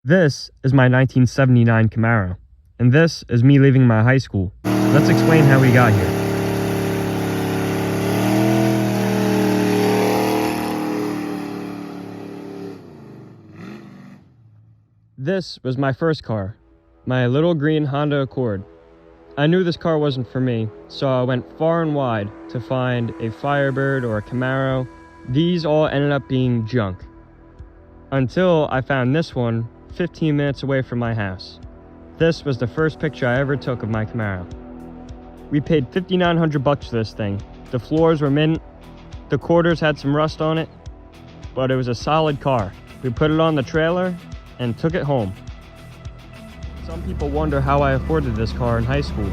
This is my 1979 Camaro, and this is me leaving my high school. Let's explain how we got here. This was my first car, my little green Honda Accord. I knew this car wasn't for me, so I went far and wide to find a Firebird or a Camaro. These all ended up being junk. Until I found this one 15 minutes away from my house. This was the first picture I ever took of my Camaro. We paid $5,900 for this thing. The floors were mint, the quarters had some rust on it, but it was a solid car. We put it on the trailer and took it home. Some people wonder how I afforded this car in high school.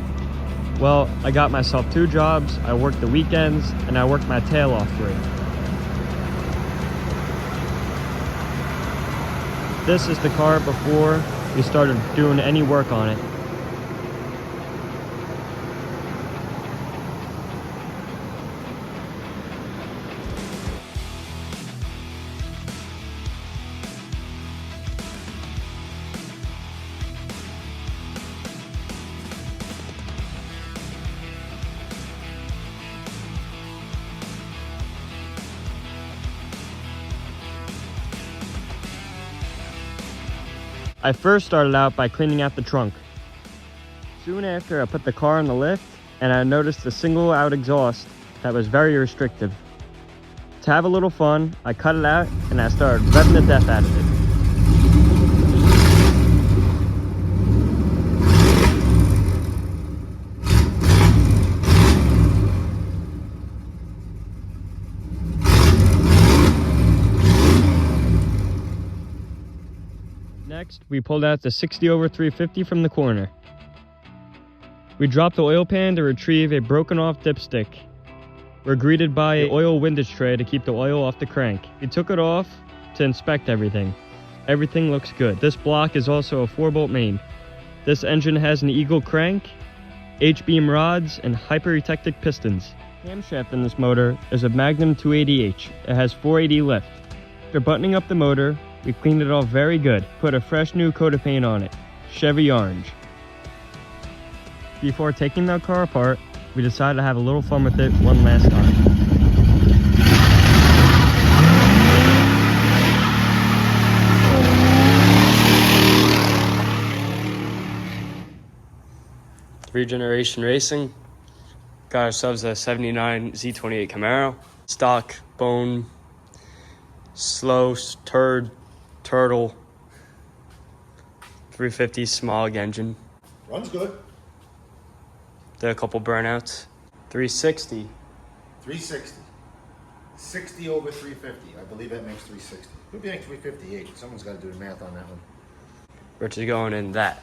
Well, I got myself 2 jobs, I worked the weekends, and I worked my tail off for it. This is the car before we started doing any work on it. I first started out by cleaning out the trunk. Soon after, I put the car on the lift and I noticed the single out exhaust that was very restrictive. To have a little fun, I cut it out and I started revving the death out of it. Next, we pulled out the 60/350 from the corner. We dropped the oil pan to retrieve a broken off dipstick. We're greeted by an oil windage tray to keep the oil off the crank. We took it off to inspect everything. Everything looks good. This block is also a 4-bolt main. This engine has an Eagle crank, H-beam rods, and hyper-eutectic pistons. The camshaft in this motor is a Magnum 280H. It has 480 lift. After buttoning up the motor, we cleaned it off very good, put a fresh new coat of paint on it, Chevy orange. Before taking the car apart, we decided to have a little fun with it one last time. Three Generation Racing, got ourselves a 79 Z28 Camaro, stock, bone, slow, turtle, 350 smog engine. Runs good. Did a couple burnouts. 360. 360. 60 over 350. I believe that makes 360. Could be like 358. Someone's got to do the math on that one. Which is going in that.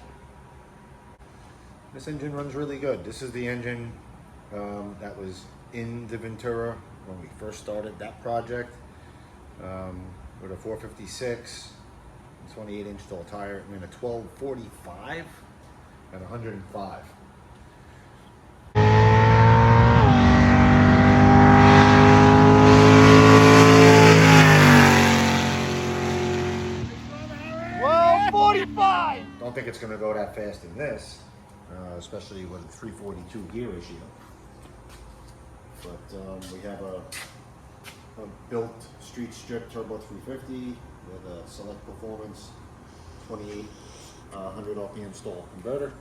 This engine runs really good. This is the engine that was in the Ventura when we first started that project. With a 456, 28-inch tall tire, and a 1245 and 105. Don't think it's going to go that fast in this, especially with a 342 gear ratio. But we have a built street strip turbo 350 with a select performance 2800 RPM stall converter.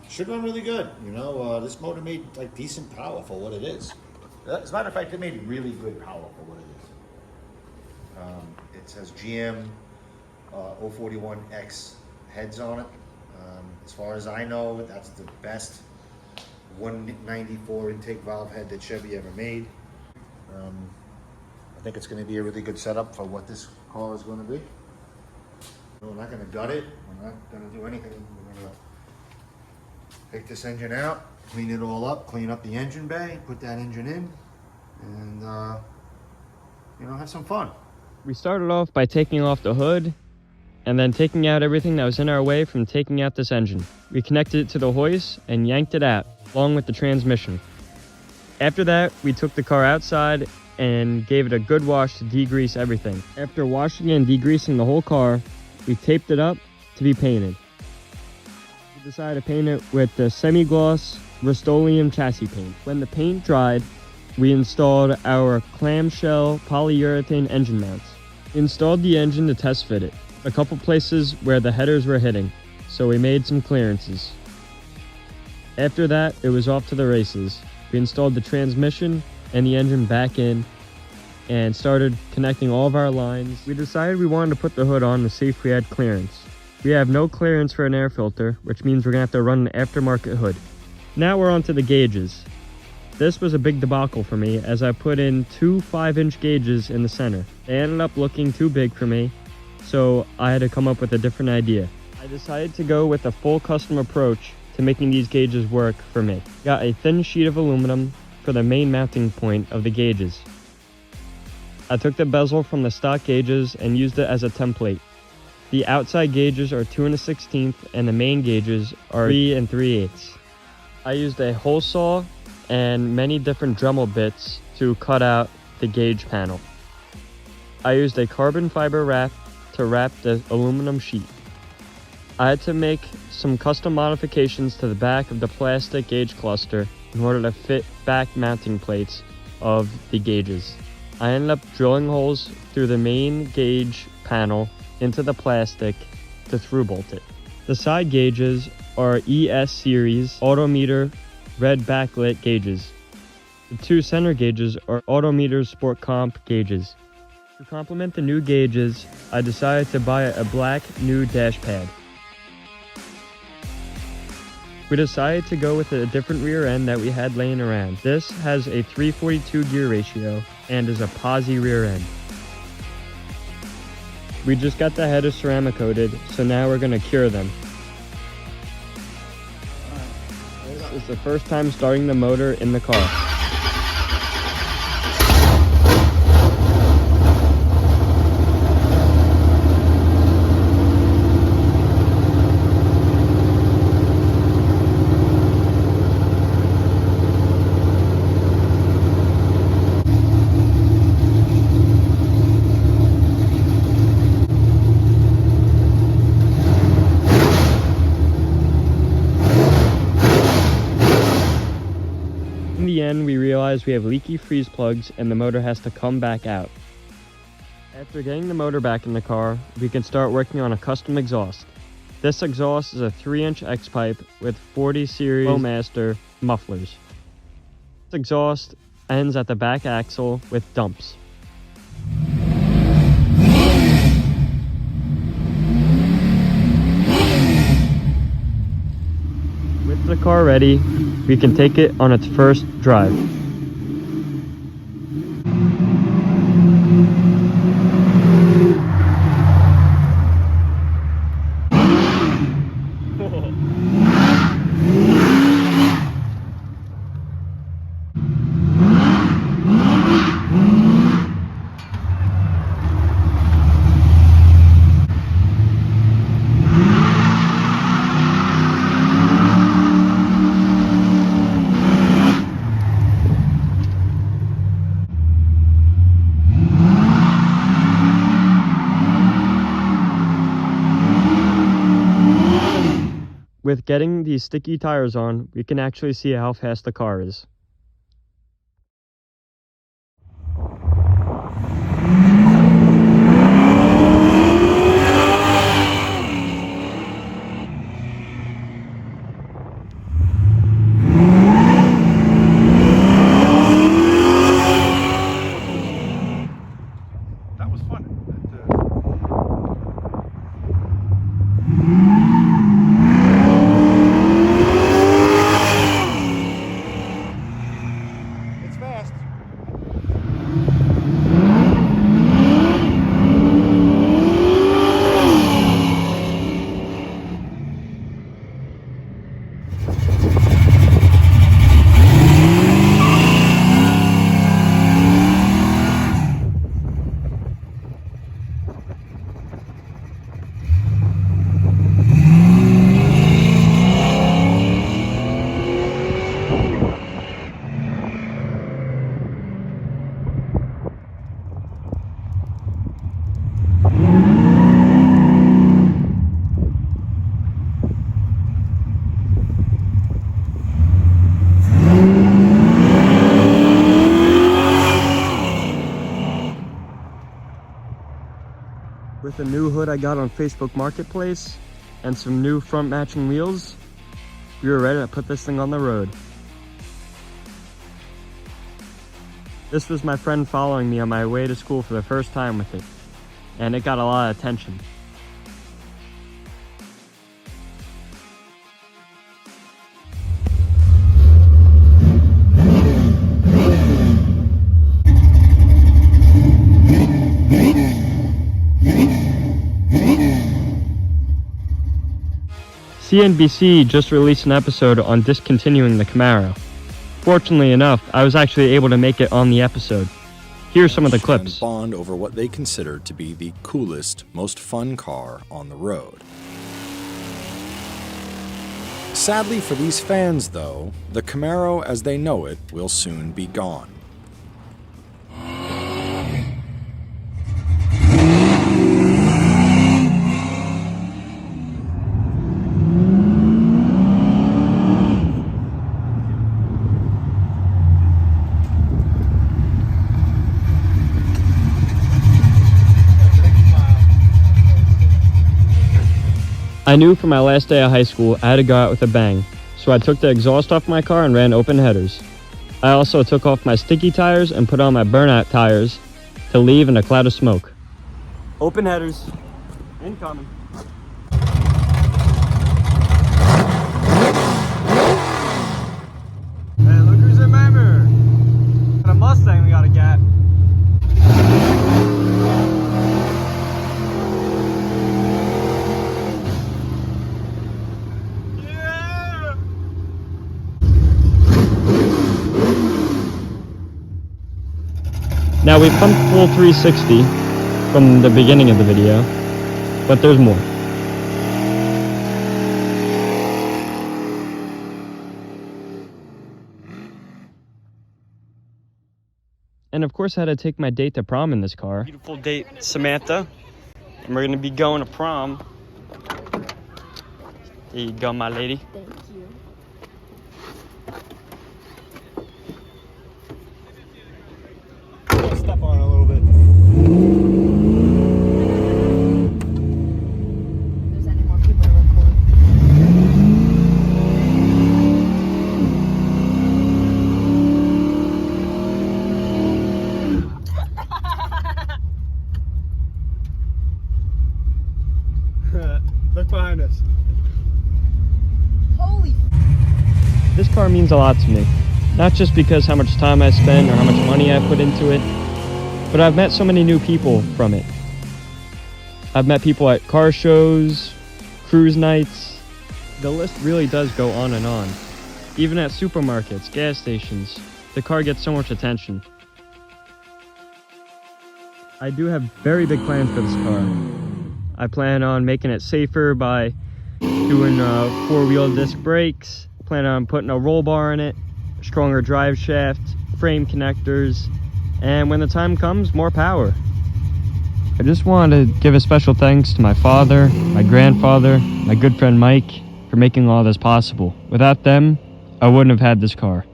Should run really good. You know, this motor made like decent power for what it is. As a matter of fact, it made really good power for what it is. It has GM 041X heads on it. As far as I know, that's the best 194 intake valve head that Chevy ever made. I think it's going to be a really good setup for what this car is going to be. We're not going to gut it. We're not going to do anything. We're going to take this engine out, clean it all up, clean up the engine bay, put that engine in, and you know, have some fun. We started off by taking off the hood and then taking out everything that was in our way from taking out this engine. We connected it to the hoist and yanked it out, along with the transmission. After that, we took the car outside and gave it a good wash to degrease everything. After washing and degreasing the whole car, we taped it up to be painted. We decided to paint it with the semi-gloss Rust-Oleum chassis paint. When the paint dried, we installed our clamshell polyurethane engine mounts. We installed the engine to test fit it. A couple places where the headers were hitting, so we made some clearances. After that, it was off to the races. We installed the transmission and the engine back in and started connecting all of our lines. We decided we wanted to put the hood on to see if we had clearance. We have no clearance for an air filter, which means we're gonna have to run an aftermarket hood. Now we're on to the gauges. This was a big debacle for me as I put in two 5-inch gauges in the center. They ended up looking too big for me, so I had to come up with a different idea. I decided to go with a full custom approach to making these gauges work for me. Got a thin sheet of aluminum for the main mounting point of the gauges. I took the bezel from the stock gauges and used it as a template. The outside gauges are 2 1/16 and the main gauges are 3 3/8. I used a hole saw and many different Dremel bits to cut out the gauge panel. I used a carbon fiber wrap to wrap the aluminum sheet. I had to make some custom modifications to the back of the plastic gauge cluster in order to fit back mounting plates of the gauges. I ended up drilling holes through the main gauge panel into the plastic to through bolt it. The side gauges are ES series Autometer red backlit gauges. The two center gauges are Autometer Sport Comp gauges. To complement the new gauges, I decided to buy a black new dash pad. We decided to go with a different rear end that we had laying around. This has a 342 gear ratio and is a posi rear end. We just got the headers ceramic coated, so now we're gonna cure them. This is the first time starting the motor in the car. In the end, we realized we have leaky freeze plugs and the motor has to come back out. After getting the motor back in the car, we can start working on a custom exhaust. This exhaust is a 3-inch X-pipe with 40 series Flowmaster mufflers. This exhaust ends at the back axle with dumps. With the car ready, we can take it on its first drive. With getting these sticky tires on, we can actually see how fast the car is. That was fun. It's fast. With a new hood I got on Facebook Marketplace and some new front matching wheels, we were ready to put this thing on the road. This was my friend following me on my way to school for the first time with it, and it got a lot of attention. CNBC just released an episode on discontinuing the Camaro. Fortunately enough, I was actually able to make it on the episode. Here's some of the clips. Bond over what they consider to be the coolest, most fun car on the road. Sadly for these fans, though, the Camaro as they know it will soon be gone. I knew for my last day of high school I had to go out with a bang, so I took the exhaust off my car and ran open headers. I also took off my sticky tires and put on my burnout tires to leave in a cloud of smoke. Open headers, incoming. Hey, look who's in my mirror. Got a Mustang we gotta get. Now we've pumped full 360 from the beginning of the video, but there's more. And of course I had to take my date to prom in this car. Beautiful date, Samantha. And we're gonna be going to prom. There you go, my lady. Thank you. Step on it a little bit. If there's any more people to record. Look behind us. Holy This car means a lot to me. Not just because how much time I spend or how much money I put into it, but I've met so many new people from it. I've met people at car shows, cruise nights. The list really does go on and on. Even at supermarkets, gas stations, the car gets so much attention. I do have very big plans for this car. I plan on making it safer by doing 4-wheel disc brakes, plan on putting a roll bar in it, stronger drive shaft, frame connectors, and when the time comes, more power. I just wanted to give a special thanks to my father, my grandfather, my good friend Mike for making all this possible. Without them, I wouldn't have had this car.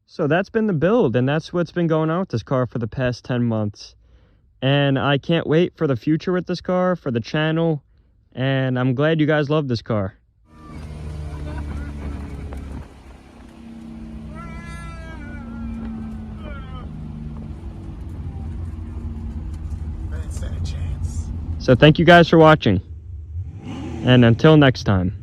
So that's been the build, and that's what's been going on with this car for the past 10 months. And I can't wait for the future with this car, for the channel, and I'm glad you guys love this car. So thank you guys for watching, and until next time.